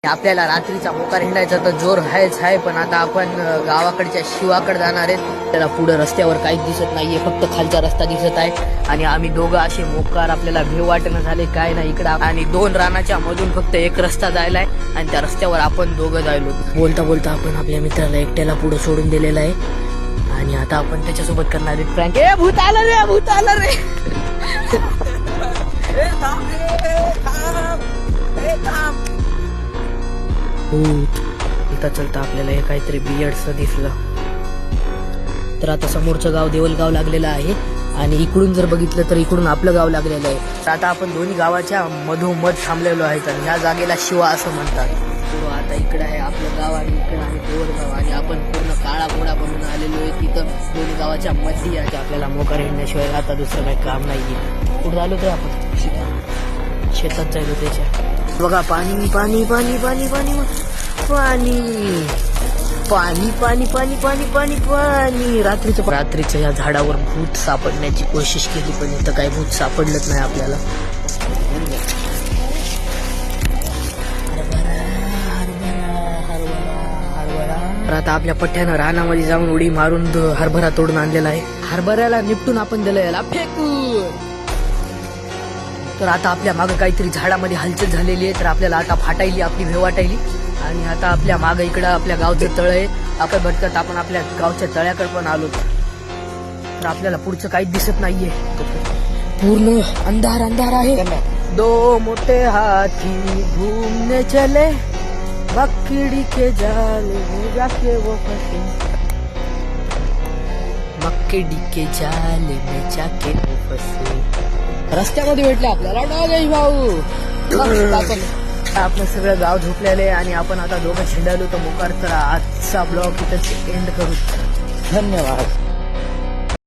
आपल्याला रात्रीचा मोकार हिंडायचा तर जोर आहेच आहे, पण आता आपण गावाकडच्या शिवाकडे जाणार आहेत. त्याला पुढे रस्त्यावर काहीच दिसत नाहीये, फक्त खालचा रस्ता दिसत आहे. आणि आम्ही दोघं असे मोकार, आपल्याला भेव वाटणं झाले काय नाही इकडं. आणि 2 रानाच्या मधून फक्त एक रस्ता जायलाय आणि त्या रस्त्यावर आपण दोघं जायलो. बोलता बोलता आपण आपल्या मित्राला एकट्याला पुढे सोडून दिलेला आहे आणि आता आपण त्याच्यासोबत करणार आहे प्रँक. ए भूत आलं रे, भूत आलं रे. इथं चलता आपल्याला हे काहीतरी बियर्डचं दिसलं. तर आता समोरचं गाव देवलगाव लागलेलं आहे आणि इकडून जर बघितलं तर इकडून आपलं गाव लागलेलं आहे. तर आता आपण दोन्ही गावाच्या मधोमध थांबलेलो आहे आणि ह्या जागेला शिवा असं म्हणतात. तो आता इकडे आहे आपलं गाव आणि इकडे आहे देवलगाव आणि आपण पूर्ण काळा घोडा बनून आलेलो आहे. तिथं दोन्ही गावाच्या मध्ये आहे. आपल्याला मोकार हिंडण्याशिवाय आता दुसरं काही काम नाहीये. कुठं आलो तर आपण शेतात जायलो त्याच्या. बघा पाणी पाणी पाणी पाणी पाणी पाणी पाणी पाणी पाणी पाणी पाणी पाणी. रात्रीच्या या झाडावर भूत सापडण्याची कोशिश केली पण इथं काही भूत सापडलंच नाही आपल्याला. तर आता आपल्या पठ्यानं रानामध्ये जाऊन उडी मारून हरभरा तोडून आणलेला आहे. हरभऱ्याला निपटून आपण दिलं याला फेकून. तर आता आपल्या मागं काहीतरी झाडामध्ये हलचल झालेली आहे. तर आपल्याला आता फाटायली, आपली भेव वाटायली आणि आता आपल्या मागं इकडं आपल्या गावचं तळ आहे. आपण भटकत आपण आपल्या गावच्या तळ्याकडे पण आलो. तर आपल्याला पुढचं काहीच दिसत नाहीये, पूर्ण अंधार अंधार आहे. 2 मोठे हाथी घूमने चले, मकड़ी के जाल में जाके वो फंसे, मकड़ी के जाल में जाके वो फंसे. रस्त्यामध्ये भेटले आपल्याला नागेश भाऊ. आपलं सगळं गाव झोपलेलं आहे आणि आपण आता दोघं झेंडालो तर मोकार. तर आजचा ब्लॉग इथंच एंड करू. धन्यवाद.